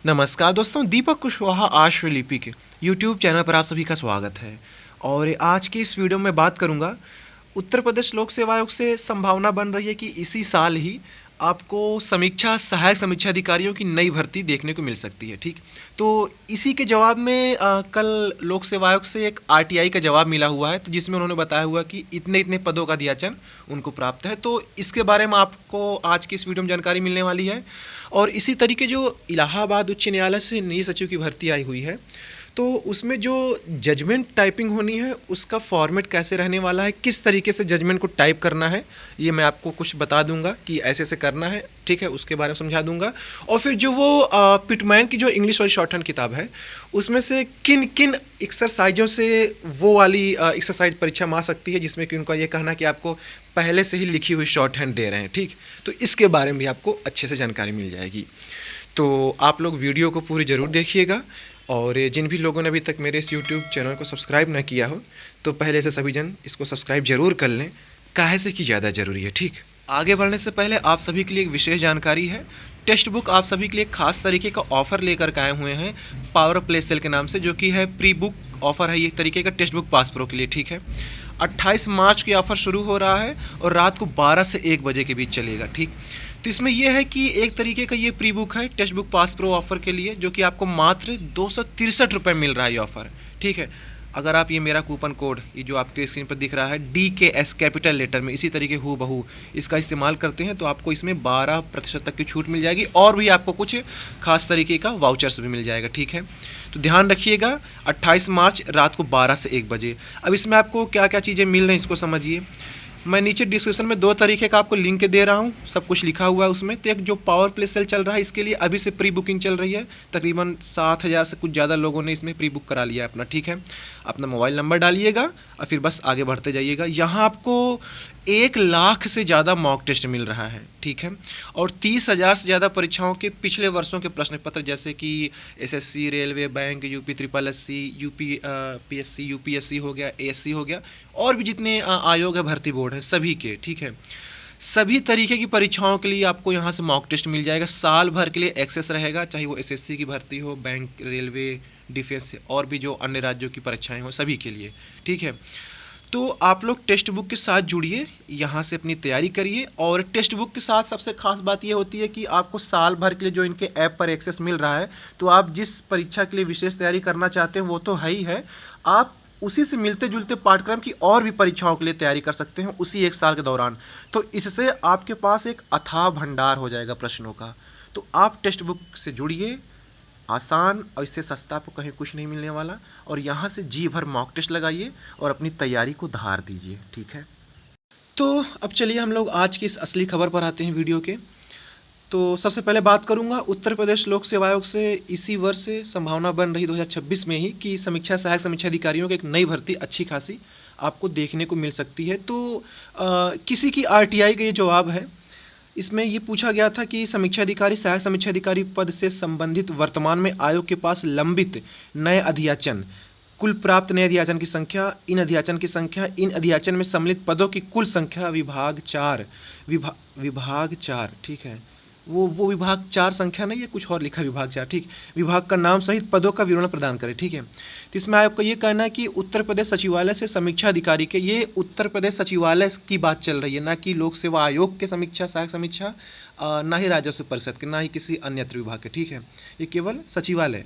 नमस्कार दोस्तों, दीपक कुशवाहा आश्वलिपि के यूट्यूब चैनल पर आप सभी का स्वागत है। और आज की इस वीडियो में बात करूंगा, उत्तर प्रदेश लोक सेवा आयोग से संभावना बन रही है कि इसी साल ही आपको सहायक समीक्षा अधिकारियों की नई भर्ती देखने को मिल सकती है। ठीक, तो इसी के जवाब में कल लोक सेवा आयोग से एक आरटीआई का जवाब मिला हुआ है, तो जिसमें उन्होंने बताया हुआ कि इतने इतने पदों का दियाचन उनको प्राप्त है। तो इसके बारे में आपको आज की इस वीडियो में जानकारी मिलने वाली है। और इसी तरीके जो इलाहाबाद उच्च न्यायालय से नई सचिव की भर्ती आई हुई है, तो उसमें जो जजमेंट टाइपिंग होनी है उसका फॉर्मेट कैसे रहने वाला है, किस तरीके से जजमेंट को टाइप करना है, ये मैं आपको कुछ बता दूंगा कि ऐसे ऐसे करना है। ठीक है, उसके बारे में समझा दूंगा। और फिर जो वो पिटमैन की जो इंग्लिश वाली शॉर्ट हैंड किताब है, उसमें से किन किन एक्सरसाइजों से वो वाली एक्सरसाइज परीक्षा में आ सकती है, जिसमें कि उनका ये कहना कि आपको पहले से ही लिखी हुई शॉर्ट हैंड दे रहे हैं। ठीक, तो इसके बारे में भी आपको अच्छे से जानकारी मिल जाएगी। तो आप लोग वीडियो को पूरी ज़रूर देखिएगा। और जिन भी लोगों ने अभी तक मेरे इस यूट्यूब चैनल को सब्सक्राइब ना किया हो, तो पहले से सभी जन इसको सब्सक्राइब जरूर कर लें, काहे से कि ज़्यादा ज़रूरी है। ठीक, आगे बढ़ने से पहले आप सभी के लिए एक विशेष जानकारी है। टेक्स्ट बुक आप सभी के लिए खास तरीके का ऑफर लेकर के आए हुए हैं पावर प्ले सेल के नाम से, जो कि है प्री बुक ऑफर है, ये एक तरीके का टेक्स्ट बुक पास प्रो के लिए। ठीक है, 28 मार्च की ऑफ़र शुरू हो रहा है और रात को 12 से 1 बजे के बीच चलेगा। ठीक, तो इसमें यह है कि एक तरीके का ये प्री बुक है text book pass pro offer के लिए, जो कि आपको मात्र 263 रुपये मिल रहा है ये ऑफ़र। ठीक है, अगर आप ये मेरा कूपन कोड, ये जो आपके स्क्रीन पर दिख रहा है DKS कैपिटल लेटर में इसी तरीके हूबहू इसका इस्तेमाल करते हैं, तो आपको इसमें 12% तक की छूट मिल जाएगी और भी आपको कुछ खास तरीके का वाउचर्स भी मिल जाएगा। ठीक है, तो ध्यान रखिएगा, 28 मार्च रात को 12 से 1 बजे। अब इसमें आपको क्या क्या चीज़ें मिल रही हैं इसको समझिए। मैं नीचे डिस्क्रिप्शन में 2 तरीके का आपको लिंक दे रहा हूँ, सब कुछ लिखा हुआ है उसमें। तो एक जो पावर प्ले सेल चल रहा है, इसके लिए अभी से प्री बुकिंग चल रही है, तकरीबन 7000 से कुछ ज़्यादा लोगों ने इसमें प्री बुक करा लिया है अपना। ठीक है, अपना मोबाइल नंबर डालिएगा और फिर बस आगे बढ़ते जाइएगा। यहाँ आपको 1 लाख से ज़्यादा मॉक टेस्ट मिल रहा है। ठीक है, और 30,000 से ज़्यादा परीक्षाओं के पिछले वर्षों के प्रश्न पत्र, जैसे कि SSC, railway, bank, UP SSSC, UP PSC, UPSC हो गया, ASC हो गया, और भी जितने आयोग है, भर्ती बोर्ड है, सभी के। ठीक है, सभी तरीके की परीक्षाओं के लिए आपको यहाँ से मॉक टेस्ट मिल जाएगा। साल भर के लिए एक्सेस रहेगा, चाहे वो SSC की भर्ती हो, बैंक, रेलवे, डिफेंस और भी जो अन्य राज्यों की परीक्षाएं हो, सभी के लिए। ठीक है, तो आप लोग टेक्स्ट बुक के साथ जुड़िए, यहाँ से अपनी तैयारी करिए। और टेक्स्ट बुक के साथ सबसे खास बात ये होती है कि आपको साल भर के लिए जो इनके ऐप पर एक्सेस मिल रहा है, तो आप जिस परीक्षा के लिए विशेष तैयारी करना चाहते हैं वो तो है ही है, आप उसी से मिलते जुलते पाठ्यक्रम की और भी परीक्षाओं के लिए तैयारी कर सकते हैं उसी 1 साल के दौरान। तो इससे आपके पास एक अथाह भंडार हो जाएगा प्रश्नों का। तो आप टेक्स्ट बुक से जुड़िए, आसान और इससे सस्ता आपको कहीं कुछ नहीं मिलने वाला। और यहाँ से जी भर मॉक टेस्ट लगाइए और अपनी तैयारी को धार दीजिए। ठीक है, तो अब चलिए हम लोग आज की इस असली खबर पर आते हैं वीडियो के। तो सबसे पहले बात करूंगा उत्तर प्रदेश लोक सेवा आयोग से इसी वर्ष से संभावना बन रही 2026 में ही कि सहायक समीक्षा अधिकारियों की एक नई भर्ती अच्छी खासी आपको देखने को मिल सकती है। तो किसी की आरटीआई का ये जवाब है। इसमें ये पूछा गया था कि सहायक समीक्षा अधिकारी पद से संबंधित वर्तमान में आयोग के पास लंबित नए अध्याचन, कुल प्राप्त नए अध्याचन की संख्या, इन अध्याचन में सम्मिलित पदों की कुल संख्या, विभाग 4। ठीक है, वो विभाग 4 संख्या नहीं है, कुछ और लिखा विभाग 4। ठीक, विभाग का नाम सहित पदों का विवरण प्रदान करें। ठीक है, तो इसमें आपका ये कहना है कि उत्तर प्रदेश सचिवालय से समीक्षा अधिकारी के, ये उत्तर प्रदेश सचिवालय की बात चल रही है, ना कि लोक सेवा आयोग के सहायक समीक्षा, ना ही राजस्व परिषद के, ना ही किसी अन्य विभाग के। ठीक है, ये केवल सचिवालय,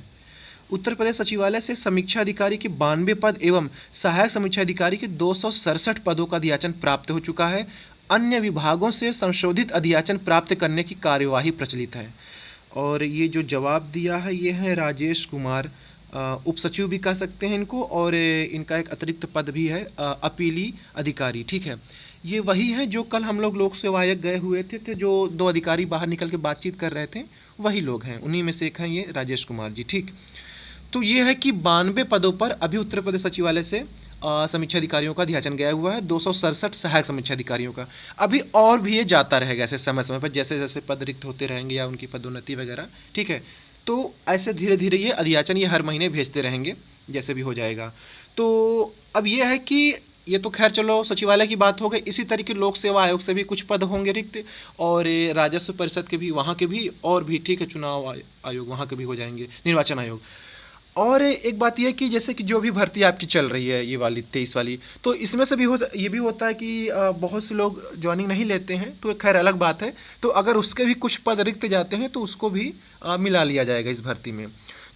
उत्तर प्रदेश सचिवालय से समीक्षा अधिकारी के 92 पद एवं सहायक समीक्षा अधिकारी के 267 पदों का अध्याचन प्राप्त हो चुका है। अन्य विभागों से संशोधित अध्याचन प्राप्त करने की कार्यवाही प्रचलित है। और ये जो जवाब दिया है ये है राजेश कुमार, उप सचिव भी कह सकते हैं इनको, और इनका एक अतिरिक्त पद भी है अपीली अधिकारी। ठीक है, ये वही हैं जो कल हम लोग लोक सेवा आयोग गए हुए थे जो 2 अधिकारी बाहर निकल के बातचीत कर रहे थे, वही लोग हैं, उन्हीं में से एक हैं ये राजेश कुमार जी। ठीक, तो ये है कि 92 पदों पर अभी उत्तर प्रदेश सचिवालय से समीक्षा अधिकारियों का अध्याचन गया हुआ है, 267 सहायक समीक्षा अधिकारियों का। अभी और भी ये जाता रहेगा ऐसे समय समय पर, जैसे जैसे पद रिक्त होते रहेंगे या उनकी पदोन्नति वगैरह। ठीक है, तो ऐसे धीरे धीरे ये अध्याचन ये हर महीने भेजते रहेंगे, जैसे भी हो जाएगा। तो अब ये है कि ये तो खैर चलो सचिवालय की बात हो गई। इसी तरीके लोक सेवा आयोग से भी कुछ पद होंगे रिक्त, और ये राजस्व परिषद के भी, वहाँ के भी, और भी ठीक है, चुनाव आयोग वहाँ के भी हो जाएंगे, निर्वाचन आयोग। और एक बात यह कि जैसे कि जो भी भर्ती आपकी चल रही है ये वाली 23 वाली, तो इसमें से भी ये भी होता है कि बहुत से लोग ज्वाइनिंग नहीं लेते हैं, तो खैर अलग बात है। तो अगर उसके भी कुछ पद रिक्त जाते हैं तो उसको भी मिला लिया जाएगा इस भर्ती में।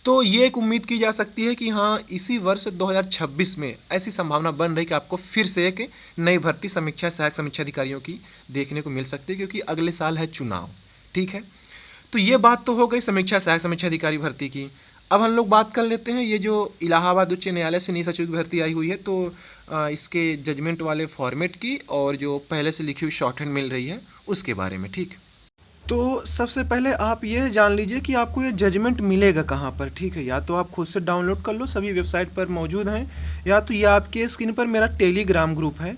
तो ये एक उम्मीद की जा सकती है कि हाँ, इसी वर्ष 2026 में ऐसी संभावना बन रही कि आपको फिर से एक नई भर्ती समीक्षा सहायक समीक्षा अधिकारियों की देखने को मिल सकती है, क्योंकि अगले साल है चुनाव। ठीक है, तो ये बात तो हो गई समीक्षा सहायक समीक्षा अधिकारी भर्ती की। अब हम लोग बात कर लेते हैं ये जो इलाहाबाद उच्च न्यायालय से नई सचिव की भर्ती आई हुई है, तो इसके जजमेंट वाले फॉर्मेट की और जो पहले से लिखी हुई शॉर्ट हैंड मिल रही है उसके बारे में। ठीक, तो सबसे पहले आप ये जान लीजिए कि आपको ये जजमेंट मिलेगा कहाँ पर। ठीक है, या तो आप खुद से डाउनलोड कर लो, सभी वेबसाइट पर मौजूद हैं, या तो ये आपके स्क्रीन पर मेरा टेलीग्राम ग्रुप है,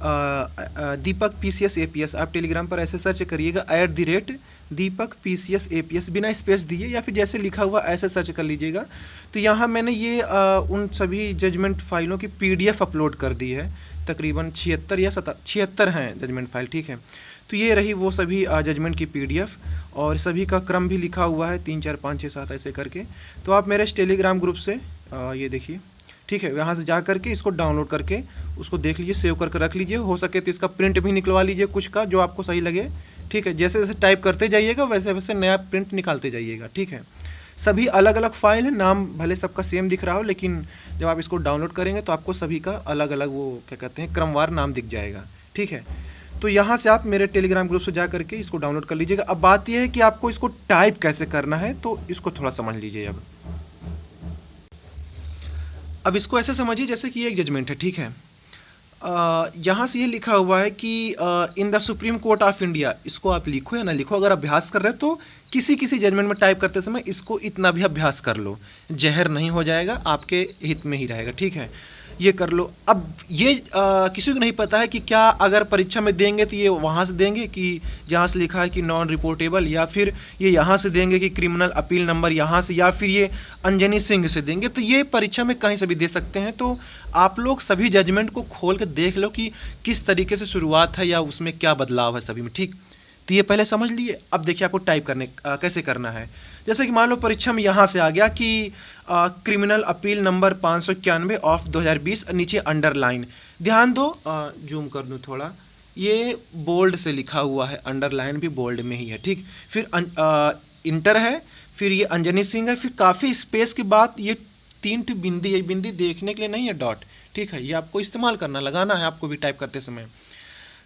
दीपक PCS APS। आप टेलीग्राम पर ऐसे सर्च करिएगा @दीपक PCS APS बिना स्पेस दिए, या फिर जैसे लिखा हुआ ऐसे सर्च कर लीजिएगा। तो यहाँ मैंने ये उन सभी जजमेंट फाइलों की PDF अपलोड कर दी है, तकरीबन 76 या 76 हैं जजमेंट फाइल। ठीक है, तो ये रही वो सभी जजमेंट की PDF, और सभी का क्रम भी लिखा हुआ है 3 4 5 6 7 ऐसे करके। तो आप मेरे इस टेलीग्राम ग्रुप से ये देखिए, ठीक है, यहाँ से जा करके इसको डाउनलोड करके उसको देख लीजिए, सेव करके रख लीजिए। हो सके तो इसका प्रिंट भी निकलवा लीजिए कुछ का, जो आपको सही लगे। ठीक है, जैसे जैसे टाइप करते जाइएगा वैसे वैसे नया प्रिंट निकालते जाइएगा। ठीक है, सभी अलग अलग फाइल है, नाम भले सबका सेम दिख रहा हो, लेकिन जब आप इसको डाउनलोड करेंगे तो आपको सभी का अलग अलग वो क्या कहते हैं क्रमवार नाम दिख जाएगा। ठीक है, तो यहाँ से आप मेरे टेलीग्राम ग्रुप से जा करके इसको डाउनलोड कर लीजिएगा। अब बात यह है कि आपको इसको टाइप कैसे करना है, तो इसको थोड़ा समझ लीजिए। अब इसको ऐसे समझिए जैसे कि ये एक जजमेंट है। ठीक है, यहाँ से ये लिखा हुआ है कि in the supreme court of India, इसको आप लिखो या ना लिखो, अगर अभ्यास कर रहे हो तो किसी किसी जजमेंट में टाइप करते समय इसको इतना भी अभ्यास कर लो, जहर नहीं हो जाएगा, आपके हित में ही रहेगा। ठीक है, ये कर लो। अब ये किसी को नहीं पता है कि क्या अगर परीक्षा में देंगे तो ये वहाँ से देंगे कि जहाँ से लिखा है कि नॉन रिपोर्टेबल, या फिर ये यहाँ से देंगे कि क्रिमिनल अपील नंबर यहाँ से, या फिर ये अंजनी सिंह से देंगे। तो ये परीक्षा में कहीं से भी दे सकते हैं। तो आप लोग सभी जजमेंट को खोल के देख लो कि किस तरीके से शुरुआत है या उसमें क्या बदलाव है सभी में। ठीक, तो ये पहले समझ लिए। अब देखिए आपको टाइप करने कैसे करना है। जैसे कि मान लो परीक्षा में यहाँ से आ गया कि क्रिमिनल अपील नंबर 591 ऑफ 2020, नीचे अंडरलाइन, ध्यान दो, जूम कर दूँ थोड़ा, ये बोल्ड से लिखा हुआ है, अंडरलाइन भी बोल्ड में ही है। ठीक, फिर इंटर है, फिर ये अंजनी सिंह है, फिर काफ़ी स्पेस के बाद ये 3 बिंदी है, बिंदी देखने के लिए नहीं है, डॉट। ठीक है, ये आपको इस्तेमाल करना, लगाना है आपको भी टाइप करते समय।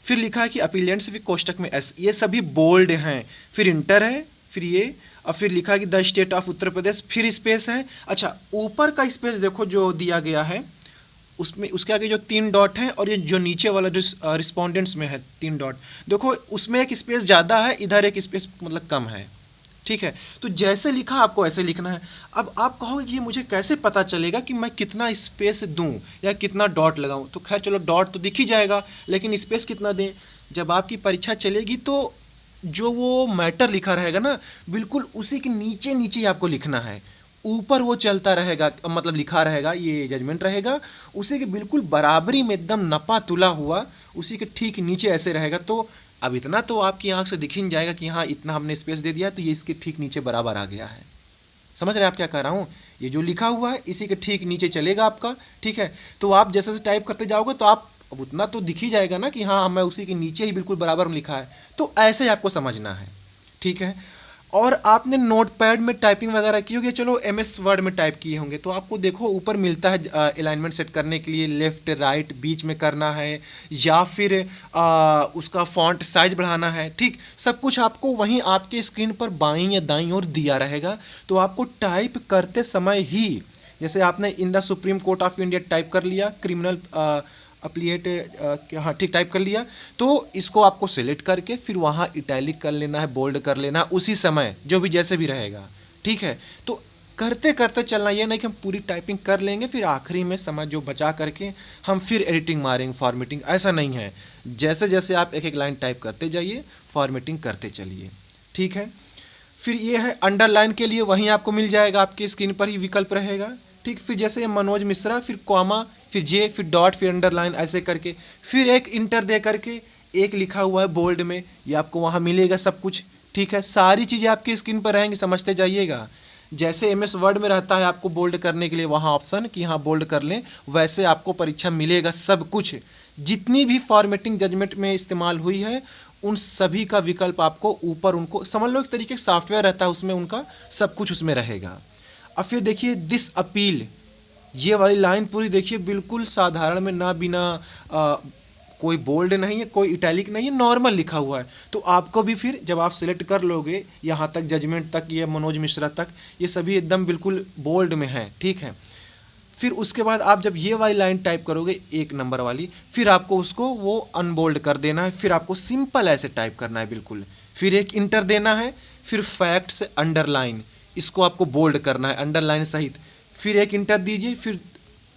फिर लिखा है कि अपीलेंट्स भी कोष्टक में S, ये सभी बोल्ड हैं। फिर इंटर है, फिर ये, और फिर लिखा है कि the state of Uttar Pradesh, फिर स्पेस है। अच्छा, ऊपर का स्पेस देखो जो दिया गया है, उसमें उसके आगे जो 3 डॉट हैं, और ये जो नीचे वाला जो रिस्पोंडेंट्स में है 3 डॉट, देखो उसमें एक स्पेस ज़्यादा है, इधर एक स्पेस मतलब कम है। ठीक है, तो जैसे लिखा आपको ऐसे लिखना है। अब आप कहोगे कि ये मुझे कैसे पता चलेगा कि मैं कितना स्पेस दूं या कितना डॉट लगाऊं। तो खैर चलो, डॉट तो दिख ही जाएगा, लेकिन स्पेस कितना दें। जब आपकी परीक्षा चलेगी तो जो वो मैटर लिखा रहेगा ना, बिल्कुल उसी के नीचे नीचे ही आपको लिखना है। ऊपर वो चलता रहेगा, मतलब लिखा रहेगा, ये जजमेंट रहेगा, उसी के बिल्कुल बराबरी में एकदम नपा तुला हुआ, उसी के ठीक नीचे ऐसे रहेगा। तो अब इतना तो आपकी आंख से दिख ही जाएगा कि हाँ, इतना हमने स्पेस दे दिया, तो ये इसके ठीक नीचे बराबर आ गया है। समझ रहे हैं आप क्या कह रहा हूँ? ये जो लिखा हुआ है इसी के ठीक नीचे चलेगा आपका। ठीक है, तो आप जैसे जैसे टाइप करते जाओगे तो आप, अब उतना तो दिख ही जाएगा ना कि हाँ, मैं उसी के नीचे ही बिल्कुल बराबर में लिखा है। तो ऐसे ही आपको समझना है। ठीक है, और आपने नोटपैड में टाइपिंग वगैरह की होगी, चलो MS वर्ड में टाइप किए होंगे, तो आपको देखो ऊपर मिलता है अलाइनमेंट सेट करने के लिए, लेफ्ट राइट बीच में करना है, या फिर उसका फॉन्ट साइज बढ़ाना है। ठीक, सब कुछ आपको वहीं आपके स्क्रीन पर बाईं या दाईं ओर दिया रहेगा। तो आपको टाइप करते समय ही, जैसे आपने in the supreme court of India type कर लिया, क्रिमिनल अपलीट, हाँ ठीक, टाइप कर लिया, तो इसको आपको सेलेक्ट करके फिर वहाँ इटैलिक कर लेना है, बोल्ड कर लेना उसी समय, जो भी जैसे भी रहेगा। ठीक है, तो करते करते चलना, ये नहीं कि हम पूरी टाइपिंग कर लेंगे फिर आखिरी में समय जो बचा करके हम फिर एडिटिंग मारेंगे, फॉर्मेटिंग, ऐसा नहीं है। जैसे जैसे आप एक एक लाइन टाइप करते जाइए, फॉर्मेटिंग करते चलिए। ठीक है, फिर ये है अंडरलाइन के लिए, वहीं आपको मिल जाएगा, आपकी स्क्रीन पर ही विकल्प रहेगा। ठीक। फिर जैसे ये मनोज मिश्रा, फिर कॉमा, फिर जे, फिर डॉट, फिर अंडरलाइन, ऐसे करके फिर एक इंटर दे करके एक लिखा हुआ है बोल्ड में, ये आपको वहाँ मिलेगा सब कुछ। ठीक है, सारी चीज़ें आपकी स्क्रीन पर रहेंगी, समझते जाइएगा। जैसे एमएस वर्ड में रहता है आपको बोल्ड करने के लिए वहाँ ऑप्शन कि हाँ बोल्ड कर लें, वैसे आपको परीक्षा मिलेगा सब कुछ। जितनी भी फॉर्मेटिंग जजमेंट में इस्तेमाल हुई है उन सभी का विकल्प आपको ऊपर, उनको समझ लो एक तरीके से सॉफ्टवेयर रहता है उसमें, उनका सब कुछ उसमें रहेगा। अब फिर देखिए दिस अपील, ये वाली लाइन पूरी देखिए बिल्कुल साधारण में, ना बिना कोई बोल्ड नहीं है, कोई इटैलिक नहीं है, नॉर्मल लिखा हुआ है। तो आपको भी फिर जब आप सिलेक्ट कर लोगे यहाँ तक जजमेंट तक, ये मनोज मिश्रा तक, ये सभी एकदम बिल्कुल बोल्ड में है। ठीक है, फिर उसके बाद आप जब ये वाली लाइन टाइप करोगे 1 नंबर वाली, फिर आपको उसको वो अनबोल्ड कर देना है, फिर आपको सिंपल ऐसे टाइप करना है बिल्कुल, फिर एक इंटर देना है, फिर फैक्ट्स अंडरलाइन, इसको आपको बोल्ड करना है अंडरलाइन सहित, फिर एक इंटर दीजिए, फिर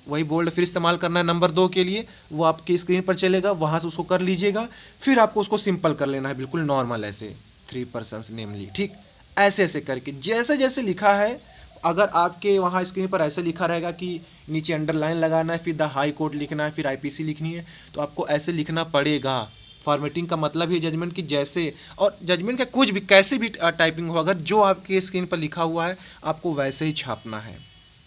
वही बोल्ड फिर इस्तेमाल करना है नंबर 2 के लिए, वो आपकी स्क्रीन पर चलेगा, वहाँ से उसको कर लीजिएगा, फिर आपको उसको सिंपल कर लेना है बिल्कुल नॉर्मल ऐसे 3 पर्सन्स नेमली। ठीक, ऐसे ऐसे करके जैसे जैसे लिखा है, अगर आपके वहाँ स्क्रीन पर ऐसे लिखा रहेगा कि नीचे अंडरलाइन लगाना है, फिर द हाई कोर्ट लिखना है, फिर आईपीसी लिखनी है, तो आपको ऐसे लिखना पड़ेगा। फॉर्मेटिंग का मतलब ही जजमेंट की जैसे, और जजमेंट का कुछ भी कैसे भी टाइपिंग हो, अगर जो आपके स्क्रीन पर लिखा हुआ है आपको वैसे ही छापना है।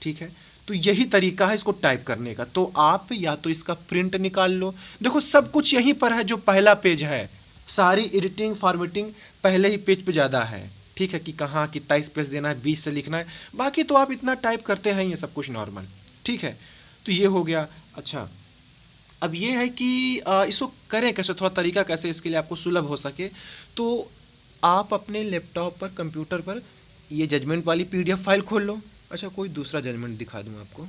ठीक है, तो यही तरीका है इसको टाइप करने का। तो आप या तो इसका प्रिंट निकाल लो, देखो सब कुछ यहीं पर है, जो पहला पेज है, सारी एडिटिंग फॉर्मेटिंग पहले ही पेज पे ज़्यादा है। ठीक है, कि कहाँ कितना स्पेस देना है, 20 से लिखना है, बाकी तो आप इतना टाइप करते हैं ये सब कुछ नॉर्मल। ठीक है, तो ये हो गया। अच्छा, अब ये है कि इसको करें कैसे, थोड़ा तरीका कैसे इसके लिए आपको सुलभ हो सके। तो आप अपने लैपटॉप पर, कंप्यूटर पर ये जजमेंट वाली पीडीएफ फाइल खोल लो। अच्छा, कोई दूसरा जजमेंट दिखा दूँ आपको,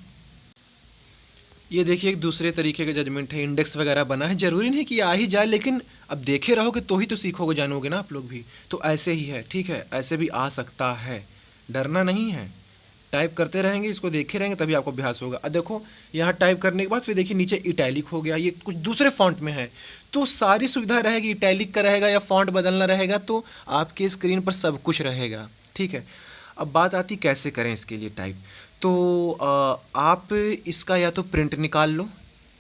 ये देखिए एक दूसरे तरीके का जजमेंट है, इंडेक्स वगैरह बना है, ज़रूरी नहीं कि आ ही जाए, लेकिन अब देखे रहोगे तो ही तो सीखोगे, जानोगे ना आप लोग भी। तो ऐसे ही है, ठीक है, ऐसे भी आ सकता है, डरना नहीं है, टाइप करते रहेंगे, इसको देखे रहेंगे तभी आपको अभ्यास होगा। अब देखो यहाँ टाइप करने के बाद फिर देखिए नीचे इटैलिक हो गया, ये कुछ दूसरे फॉन्ट में है, तो सारी सुविधा रहेगी, इटैलिक का रहेगा या फॉन्ट बदलना रहेगा तो आपकी स्क्रीन पर सब कुछ रहेगा। ठीक है, अब बात आती कैसे करें इसके लिए टाइप। तो आप इसका या तो प्रिंट निकाल लो,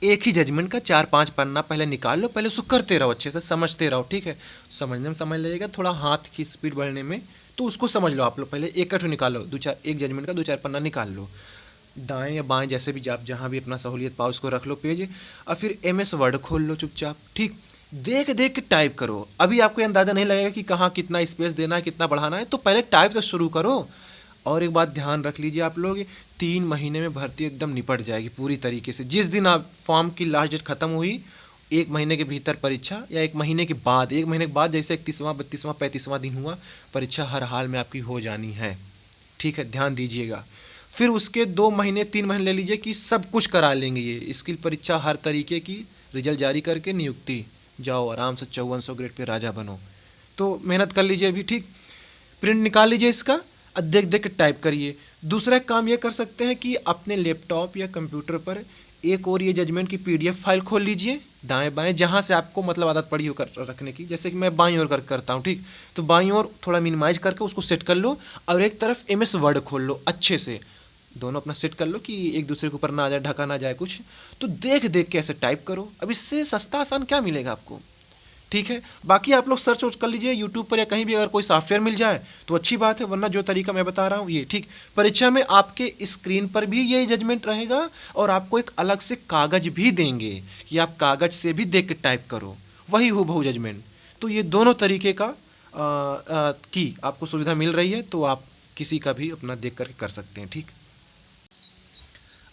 एक ही जजमेंट का 4-5 पन्ना पहले निकाल लो, पहले उसको करते रहो, अच्छे से समझते रहो। ठीक है, समझने में समय लगेगा, थोड़ा हाथ की स्पीड बढ़ने में, तो उसको समझ लो आप लोग। पहले एक निकालो, एक जजमेंट का 2-4 पन्ना निकाल लो, दाएं या बाएं जैसे भी आप जहाँ भी अपना सहूलियत पाओ उसको रख लो पेज, और फिर एमएस वर्ड खोल लो चुपचाप। ठीक, देख देख के टाइप करो, अभी आपको अंदाज़ा नहीं लगेगा कि कहाँ कितना स्पेस देना है, कितना बढ़ाना है, तो पहले टाइप तो शुरू करो। और एक बात ध्यान रख लीजिए आप लोग, 3 महीने में भर्ती एकदम निपट जाएगी पूरी तरीके से। जिस दिन आप फॉर्म की लास्ट डेट खत्म हुई, 1 महीने के भीतर परीक्षा, या 1 महीने के बाद, 1 महीने के बाद जैसे 31वां 32वां 35वां दिन हुआ, परीक्षा हर हाल में आपकी हो जानी है। ठीक है, ध्यान दीजिएगा। फिर उसके 2 महीने 3 महीने ले लीजिए कि सब कुछ करा लेंगे, ये स्किल परीक्षा हर तरीके की, रिजल्ट जारी करके नियुक्ति, जाओ आराम से 5400 ग्रेड पे राजा बनो। तो मेहनत कर लीजिए अभी। ठीक, प्रिंट निकाल लीजिए इसका, देख देख के टाइप करिए। दूसरा काम ये कर सकते हैं कि अपने लैपटॉप या कंप्यूटर पर एक और ये जजमेंट की पीडीएफ फाइल खोल लीजिए, दाएं बाएं जहाँ से आपको मतलब आदत पड़ी हो कर रखने की, जैसे कि मैं बाईं ओर करता हूँ। ठीक, तो बाईं ओर थोड़ा मिनिमाइज करके उसको सेट कर लो, और एक तरफ एमएस वर्ड खोल लो अच्छे से, दोनों अपना सेट कर लो कि एक दूसरे के ऊपर ना आ जाए, ढका ना जाए कुछ। तो देख देख के ऐसे टाइप करो, अब इससे सस्ता आसान क्या मिलेगा आपको। ठीक है, बाकी आप लोग सर्च कर लीजिए यूट्यूब पर या कहीं भी, अगर कोई सॉफ्टवेयर मिल जाए तो अच्छी बात है, वरना जो तरीका मैं बता रहा हूँ ये। ठीक, परीक्षा में आपके स्क्रीन पर भी ये जजमेंट रहेगा, और आपको एक अलग से कागज भी देंगे कि आप कागज से भी देख के टाइप करो, वही हूबहू जजमेंट। तो ये दोनों तरीके का की आपको सुविधा मिल रही है, तो आप किसी का भी अपना देख करके कर सकते हैं। ठीक,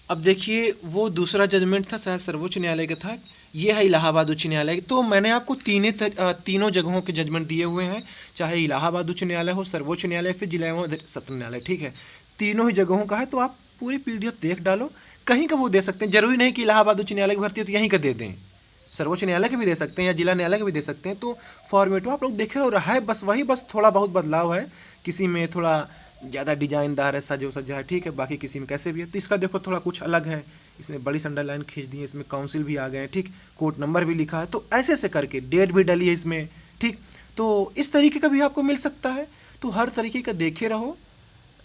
अब देखिए वो दूसरा जजमेंट था शायद सर्वोच्च न्यायालय का था, ये है इलाहाबाद उच्च न्यायालय। तो मैंने आपको तीनों जगहों के जजमेंट दिए हुए हैं, चाहे इलाहाबाद उच्च न्यायालय हो, सर्वोच्च न्यायालय, फिर जिला एवं सत्र न्यायालय। ठीक है, तीनों ही जगहों का है, तो आप पूरी पीडीएफ देख डालो, कहीं का वो दे सकते हैं, जरूरी नहीं कि इलाहाबाद उच्च न्यायालय की भर्ती हो तो यहीं का दे दें, सर्वोच्च न्यायालय के भी दे सकते हैं या जिला न्यायालय के भी दे सकते हैं। तो फॉर्मेट आप लोग देखे रहो, है बस वही, बस थोड़ा बहुत बदलाव है, किसी में थोड़ा ज़्यादा डिजाइनदार है, सजो सजा है। ठीक है, बाकी किसी में कैसे भी है। तो इसका देखो थोड़ा कुछ अलग है, इसमें बड़ी अंडरलाइन खींच दी है, इसमें काउंसिल भी आ गए हैं। ठीक, कोर्ट नंबर भी लिखा है, तो ऐसे ऐसे करके डेट भी डली है इसमें। ठीक, तो इस तरीके का भी आपको मिल सकता है, तो हर तरीके का देखे रहो,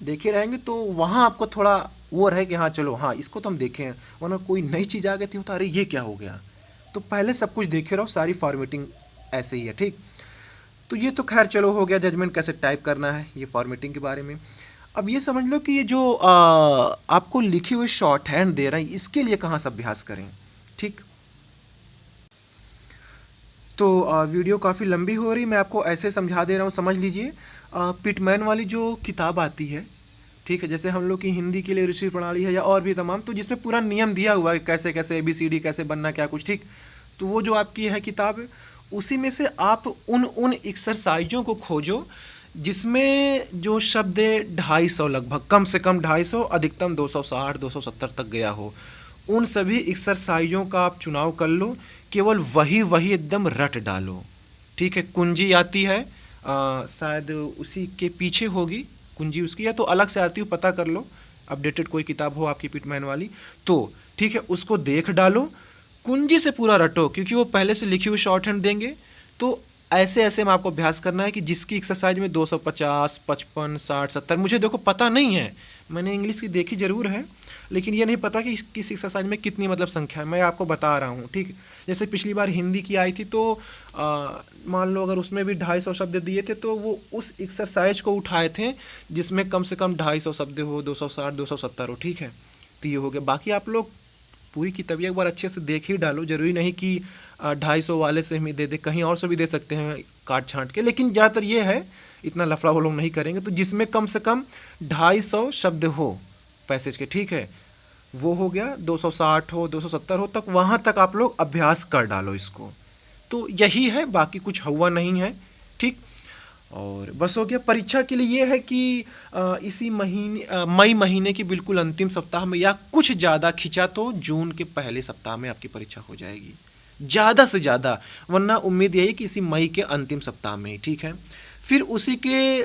देखे रहेंगे तो वहाँ आपको थोड़ा वो रहे कि हाँ चलो हाँ इसको तो हम देखे हैं, वरना कोई नई चीज़ आ गई थी होता अरे ये क्या हो गया। तो पहले सब कुछ देखे रहो, सारी फॉर्मेटिंग ऐसे ही है, ठीक। तो ये तो खैर चलो हो गया जजमेंट कैसे टाइप करना है, ये फॉर्मेटिंग के बारे में। अब ये समझ लो कि ये जो आपको लिखी हुई शॉर्ट हैंड दे रहा है, इसके लिए कहाँ से अभ्यास करें, ठीक। तो वीडियो काफ़ी लंबी हो रही, मैं आपको ऐसे समझा दे रहा हूँ, समझ लीजिए। पिटमैन वाली जो किताब आती है, ठीक है, जैसे हम लोग की हिंदी के लिए ऋषि प्रणाली है या और भी तमाम, तो जिसमें पूरा नियम दिया हुआ है कैसे कैसे ABCD कैसे बनना क्या कुछ, ठीक। तो वो जो आपकी है किताब, उसी में से आप उन उन एक्सरसाइजों को खोजो जिसमें जो शब्द 250 लगभग, कम से कम 250, अधिकतम 260 270 तक गया हो, उन सभी एक्सरसाइजों का आप चुनाव कर लो, केवल वही वही एकदम रट डालो, ठीक है। कुंजी आती है, शायद उसी के पीछे होगी कुंजी उसकी, या तो अलग से आती हो, पता कर लो, अपडेटेड कोई किताब हो आपकी पिटमैन वाली तो, ठीक है, उसको देख डालो, कुंजी से पूरा रटो, क्योंकि वो पहले से लिखी हुई शॉर्ट हैंड देंगे। तो ऐसे ऐसे में आपको अभ्यास करना है कि जिसकी एक्सरसाइज में 250 55 60 70, मुझे देखो पता नहीं है, मैंने इंग्लिश की देखी जरूर है, लेकिन ये नहीं पता कि किस एक्सरसाइज में कितनी मतलब संख्या है, मैं आपको बता रहा हूँ, ठीक। जैसे पिछली बार हिंदी की आई थी तो मान लो अगर उसमें भी 250 शब्द दिए थे, तो वो उस एक्सरसाइज को उठाए थे जिसमें कम से कम 250 शब्द हो, 260 270 हो, ठीक है। तो ये हो गया, बाकी आप लोग पूरी किताब एक बार अच्छे से देख ही डालो, जरूरी नहीं कि 250 वाले से ही दे दे, कहीं और से भी दे सकते हैं काट छांट के, लेकिन ज़्यादातर ये है, इतना लफड़ा वो लोग नहीं करेंगे, तो जिसमें कम से कम 250 शब्द हो पैसेज के, ठीक है, वो हो गया, 260 हो 270 हो तक, वहाँ तक आप लोग अभ्यास कर डालो इसको। तो यही है, बाकी कुछ हुआ नहीं है, ठीक। और बस हो गया। परीक्षा के लिए ये है कि इसी महीने मई महीने की बिल्कुल अंतिम सप्ताह में, या कुछ ज़्यादा खिंचा तो जून के पहले सप्ताह में आपकी परीक्षा हो जाएगी, ज़्यादा से ज़्यादा, वरना उम्मीद यही कि इसी मई के अंतिम सप्ताह में ही, ठीक है। फिर उसी के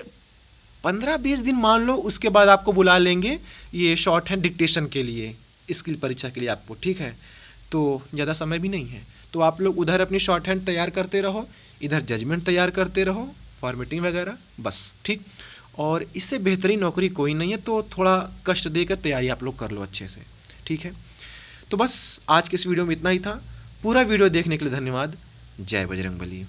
15-20 दिन मान लो, उसके बाद आपको बुला लेंगे ये शॉर्ट हैंड डिक्टेशन के लिए, स्किल परीक्षा के लिए आपको, ठीक है। तो ज़्यादा समय भी नहीं है, तो आप लोग उधर अपनी शॉर्ट हैंड तैयार करते रहो, इधर जजमेंट तैयार करते रहो, फॉर्मेटिंग वगैरह, बस, ठीक। और इससे बेहतरीन नौकरी कोई नहीं है, तो थोड़ा कष्ट देकर तैयारी आप लोग कर लो अच्छे से, ठीक है। तो बस आज के इस वीडियो में इतना ही था। पूरा वीडियो देखने के लिए धन्यवाद। जय बजरंगबली।